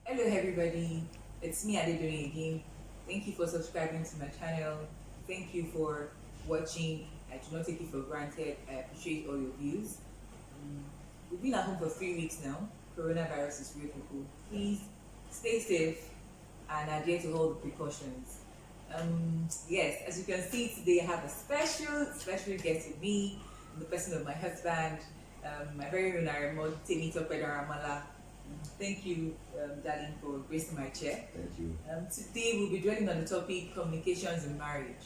Hello everybody, it's me Adedoyin again. Thank you for subscribing to my channel. Thank you for watching. I do not take it for granted. I appreciate all your views. Um, we've been at home for 3 weeks now. Coronavirus is real people. Please stay safe and adhere to all the precautions. Yes, as you can see today, I have a special guest with me, in the person of my husband, my very own Aremo Temi Ramala. Thank you, darling, for gracing my chair. Thank you. Today we'll be dwelling on the topic communications in marriage.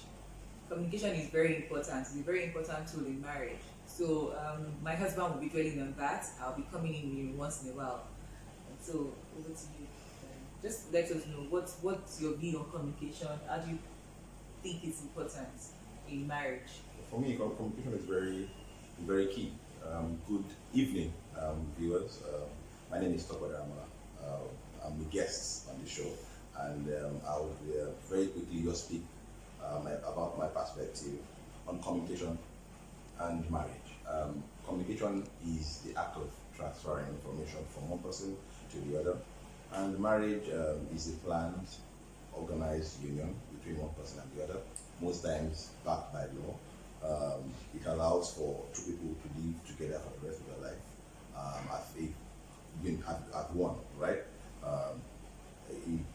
Communication is very important. It's a very important tool in marriage. So my husband will be dwelling on that. I'll be coming in once in a while. So over to you. Just let us know what's your view on communication. How do you think it's important in marriage? For me, communication is very key. Good evening, viewers. My name is Toko Dama. I'm the guest on the show, and I will very quickly just speak about my perspective on communication and marriage. Communication is the act of transferring information from one person to the other, and marriage is a planned, organized union between one person and the other, most times backed by law. It allows for two people to live together for the rest of their life as one, right?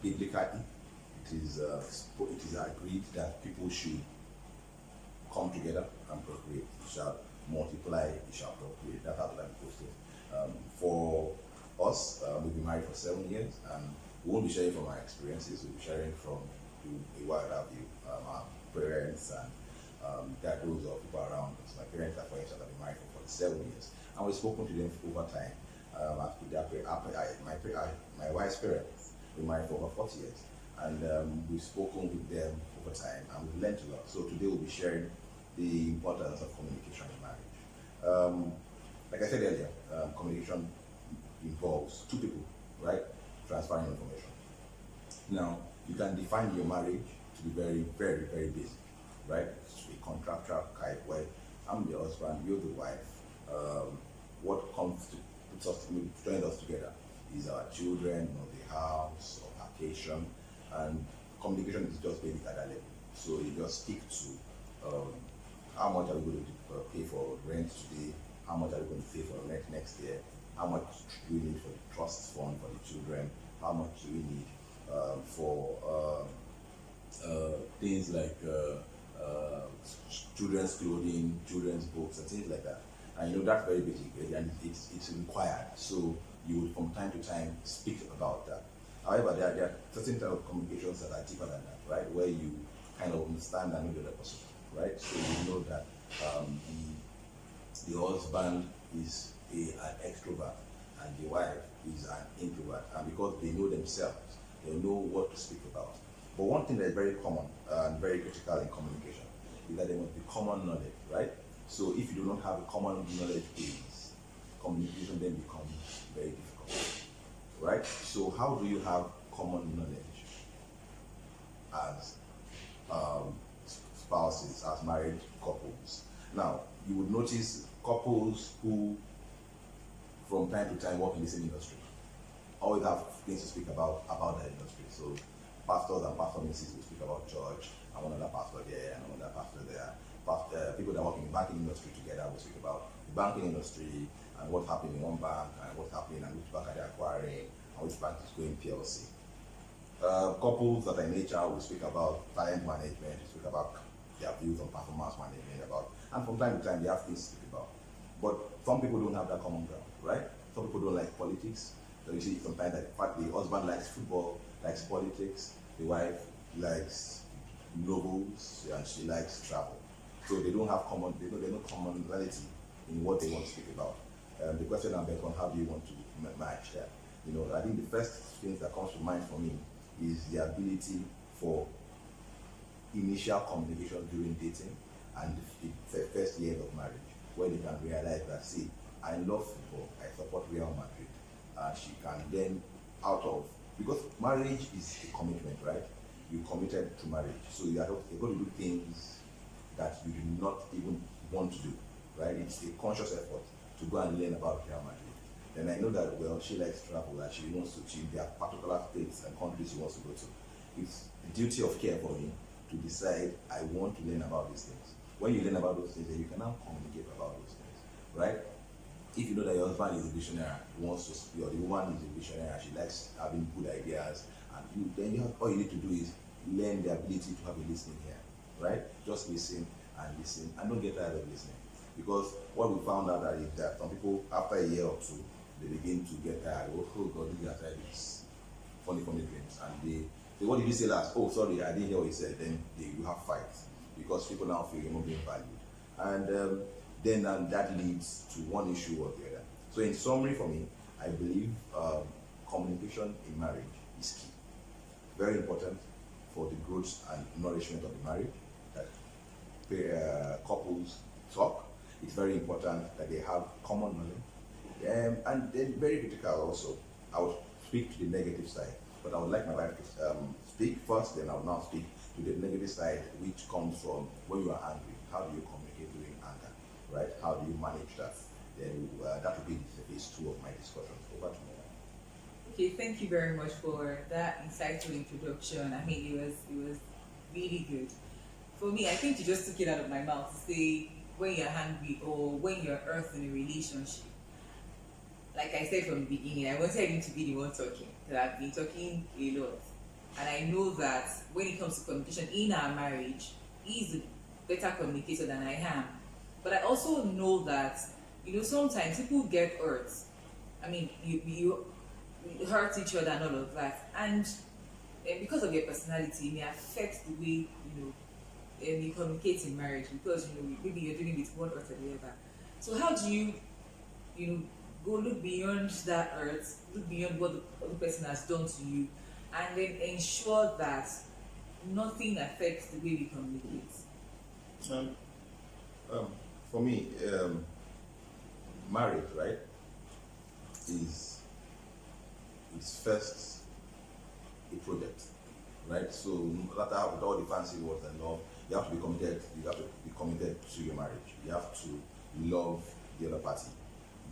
Biblically, it is agreed that people should come together and procreate. It shall multiply, it shall procreate. That's how the Bible puts it. For us, we've been married for 7 years, and we won't be sharing from our experiences. We'll be sharing from a wider view, our parents and that grows up people around us. My parents, for instance, have been married for 47 years, and we've spoken to them over time. My wife's parents been married for over 40 years, and we've spoken with them over time, and we've learned a lot. So today we'll be sharing the importance of communication in marriage. Like I said earlier, communication involves two people, right, transferring information. Now, you can define your marriage to be very basic, right? It's a contractual type where I'm the husband, you're the wife. What comes to join us together is our children, the house, or vacation, and communication is just basic at that level. So you just stick to how much are we going to pay for rent today, how much are we going to pay for rent next year, how much do we need for the trust fund for the children, how much do we need for things like children's clothing, children's books, and things like that. And that's very basic, and it's required. So you will from time to time speak about that. However, there are certain type of communications that are deeper than that, right? Where you kind of understand and know the other person, right? So you know that the husband is an extrovert and the wife is an introvert, and because they know themselves, they know what to speak about. But one thing that is very common and very critical in communication is that there must be common knowledge, right? So if you do not have a common knowledge base, communication then becomes very difficult, right? So how do you have common knowledge as spouses, as married couples? Now, you would notice couples who from time to time work in the same industry always have things to speak about that industry. So pastors and pastor misses will speak about church, and one other pastor there, and another pastor there. People that work in the banking industry together will speak about the banking industry and what's happening in one bank and what's happening and which bank are they acquiring and which bank is going PLC. Couples that are in HR will speak about talent management, will speak about their views on performance management, and from time to time they have things to speak about. But some people don't have that common ground, right? Some people don't like politics. So you see sometimes that the husband likes football, likes politics, the wife likes novels, and she likes travel. So they don't have there's no commonality in what they want to speak about. The question now becomes, how do you want to match that? I think the first thing that comes to mind for me is the ability for initial communication during dating and the first years of marriage, where they can realize that, see, I love football, I support Real Madrid. She can then because marriage is a commitment, right? You committed to marriage, so you're going to do things that you do not even want to do, right? It's a conscious effort to go and learn about Real Madrid. then I know that, well, she likes travel and she wants to, there are particular states and countries she wants to go to. It's the duty of care for me to decide I want to learn about these things. When you learn about those things, then you can now communicate about those things, right? If you know that your husband is a visionary, he wants to speak, or the woman is a visionary, and she likes having good ideas, and then all you need to do is learn the ability to have a listening ear, right? Just listen, and don't get tired of listening. Because what we found out is that some people, after a year or two, they begin to get tired. Oh God, these are these funny dreams, and they say, "What did you say last?" "Oh, sorry, I didn't hear what you said." Then you have fights because people now feel you're not being valued, and then that leads to one issue or the other. So, in summary, for me, I believe communication in marriage is key. Very important for the growth and nourishment of the marriage. That couples talk. It's very important that they have common knowledge, and then very critical also. I would speak to the negative side, but I would like my wife to speak first. Then I will now speak to the negative side, which comes from when you are angry. How do you communicate during anger, right? How do you manage that? Then that will be the phase 2 of my discussion. Over to you. Okay, thank you very much for that insightful introduction. I mean, it was really good. For me, I think you just took it out of my mouth to say when you're angry or when you're hurt in a relationship. Like I said from the beginning, I wanted him to be the one talking. Because I've been talking a lot. And I know that when it comes to communication in our marriage, he's a better communicator than I am. But I also know that, sometimes people get hurt. I mean, you hurt each other and all of that. And because of your personality, it may affect the way, you communicate in marriage, because maybe you're dealing with one hurt or the other. So how do you go look beyond that hurt, look beyond what the other person has done to you, and then ensure that nothing affects the way we communicate? For me, marriage, right, is first a project, right? So no matter with all the fancy words and love, you have to be committed. You have to be committed to your marriage. You have to love the other party.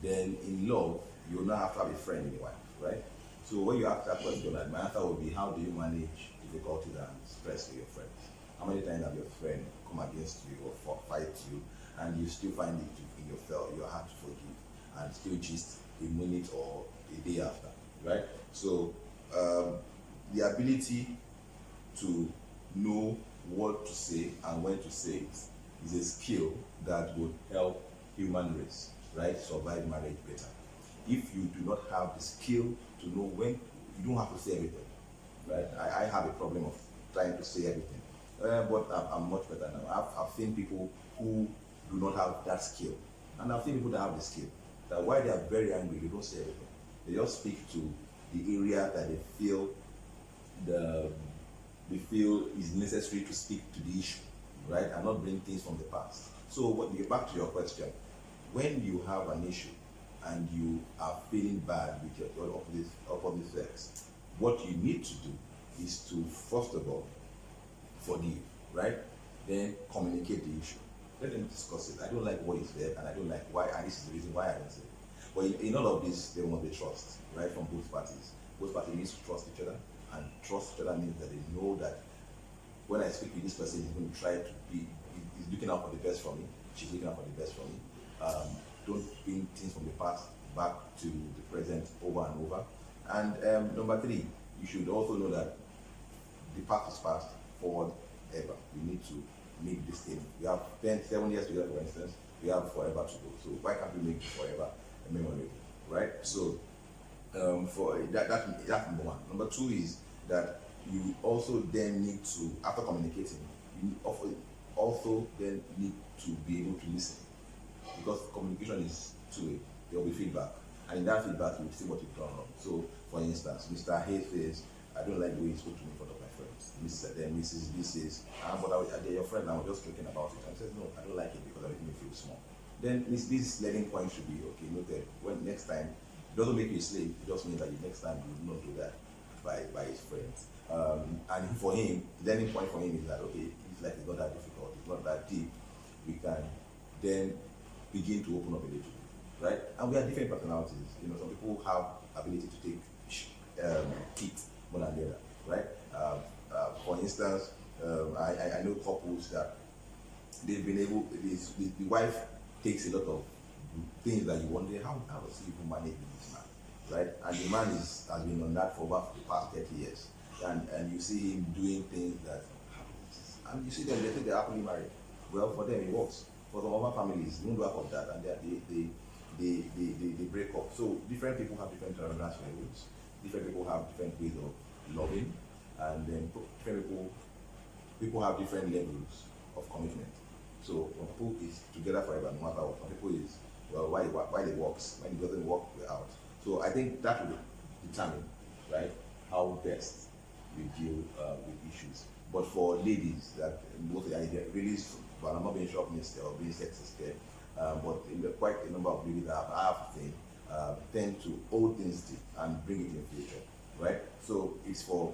Then in love, you will not have to have a friend in your wife, right? So when you ask that question, my answer will be, how do you manage difficulties and stress with your friends? How many times have your friend come against you or fight you, and you still find it in your heart to forgive, and still just a minute or a day after, right? So the ability to know what to say and when to say it is a skill that would help human race, right, survive marriage better. If you do not have the skill to know when, you don't have to say everything, right? I have a problem of trying to say everything, but I'm much better now. I've seen people who do not have that skill, and I've seen people that have the skill, that while they are very angry, they don't say everything. They just speak to the area that they feel is necessary to speak to the issue, right, and not bring things from the past. So, back to your question, when you have an issue and you are feeling bad with your opposite sex, what you need to do is to, first of all, forgive, right? Then communicate the issue. Let them discuss it. I don't like what is there, and I don't like why, and this is the reason why I don't say it. But in all of this, there must be trust, right, from both parties. Both parties need to trust each other, and trust each other means that they know that when I speak with this person, he's going to try to he's looking out for the best for me, she's looking out for the best for me. Don't bring things from the past back to the present over and over. And number 3, you should also know that the past is past, forward ever. We need to make this thing. We have 7 years together, for instance. We have forever to go. So why can't we make forever a memory, right? So for that's number 1. Number 2 is that you also then need to, after communicating, you also then need to be able to listen, because communication is two-way. There will be feedback, and in that feedback, you will see what you've done wrong. So, for instance, Mr. Hayes says, "I don't like the way you spoke to me in front of my friends." Mrs. B says, "But they're your friend. I was just joking about it." And he says, "No, I don't like it because I make me feel small." Then this learning point should be, okay, noted. When next time, it doesn't make you a slave. It just means that next time you will not do that by his friends. And for him, the learning point for him is that, okay, it's like it's not that difficult, it's not that deep. We can then begin to open up a little. right? And we have different personalities. You know, some people have ability to take heat more than the other, right? For instance, I know couples that they've been able. The wife takes a lot of things that you wonder how does he even manage with this man, right? And the man has been on that for about the past 30 years, and you see him doing things that, and you see them, they think they're happily married. Well, for them it works. For some other families, they don't work of that, and they break up. So different people have different tolerance levels. Different people have different ways of loving, and then people have different levels of commitment. So some people is together forever, no matter what. Some people is, well, why it works, when it doesn't work, we're out. So I think that will determine, right, how best we deal with issues. But for ladies, that mostly I really, well, I'm not being shoppinist or being sexist there, but quite a number of ladies that I have seen tend to hold things deep and bring it in the future, right? So it's for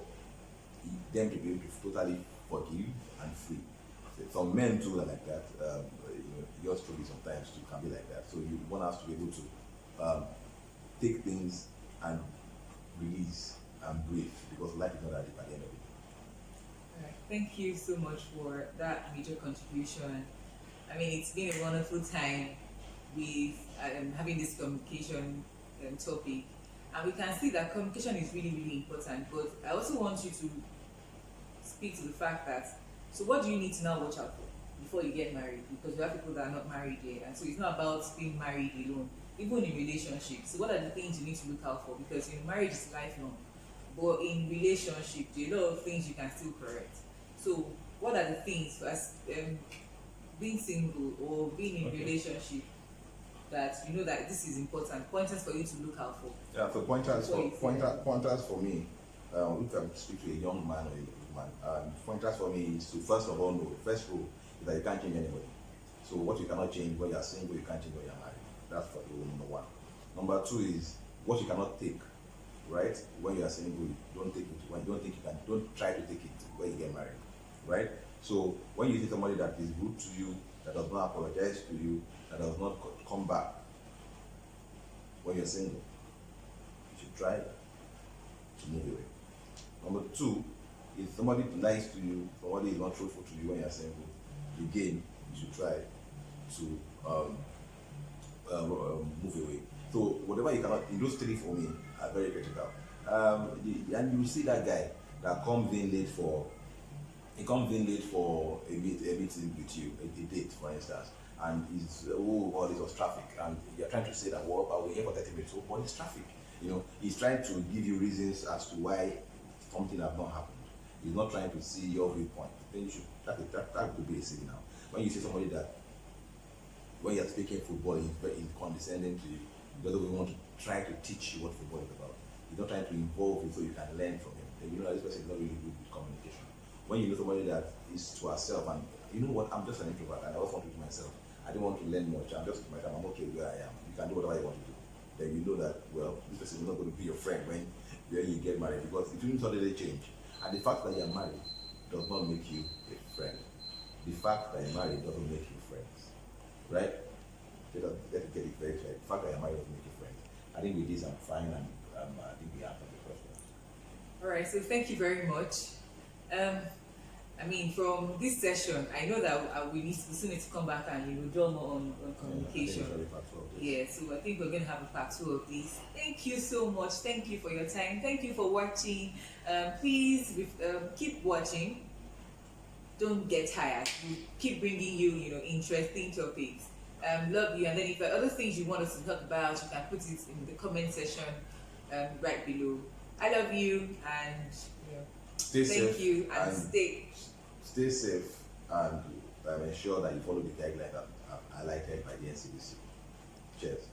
them to be able to totally forgive and free. Some men too are like that. Yours truly sometimes too can be like that. So you want us to be able to take things and release and breathe, because life is not that deep at the end of it. All right. Thank you so much for that major contribution. I mean, it's been a wonderful time with having this communication topic, and we can see that communication is really, really important. But I also want you to speak to the fact that, so what do you need to now watch out for before you get married? Because you have people that are not married yet, and so it's not about being married alone, even in relationships. So what are the things you need to look out for? Because marriage is lifelong, but in relationship, there are a lot of things you can still correct. So what are the things as being single or being in relationship that you know that this is important, pointers for you to look out for? Yeah, so pointers for me, if I speak to a young man or a woman, pointers for me is to first of all know, first rule is that you can't change anybody. So what you cannot change when you're single, you can't change when you're married. That's for rule number one. Number two is what you cannot take, right? When you're single, don't take it. When you don't think you can, don't try to take it when you get married, right? So when you see somebody that is rude to you, that does not apologize to you, that does not come back when you're single, you should try to move away. Number two, if somebody lies to you, somebody is not truthful to you when you're single, again, you should try to move away. So whatever you cannot, in those three for me are very critical. And you see that guy that comes in late for a meeting with you, a date for instance, and he's this was traffic, and you're trying to say that we're here for 30 minutes, but it's traffic. He's trying to give you reasons as to why something has not happened. He's not trying to see your viewpoint. Then you should that could be a signal. When you see somebody that when you're speaking football, he's very condescending to you, he doesn't even want to try to teach you what football is about. He's not trying to involve you so you can learn from him. Then you know this person is not really good with communication. When you know somebody that is to herself, and you know what, I'm just an introvert and I also want to do myself. I don't want to learn much. I'm just with myself. I'm okay where I am. You can do whatever you want to do. Then you know that, well, this person is not going to be your friend when you get married, because it will suddenly change. And the fact that you're married does not make you a friend. The fact that you're married doesn't make you friends, right? Let's get it very clear. The fact that you're married doesn't make you friends. I think with this I'm fine, and I think we answered the question. All right, so thank you very much. I mean, from this session, I know that we still need to come back and draw more on communication. Yeah, so I think we're going to have a part 2 of this. Thank you so much. Thank you for your time. Thank you for watching. Please keep watching. Don't get tired. We keep bringing you, interesting topics. Love you. And then if there are other things you want us to talk about, you can put it in the comment section right below. I love you, and thank you, and stay safe, and ensure that you follow the guidelines that are highlighted by the NCDC. Cheers.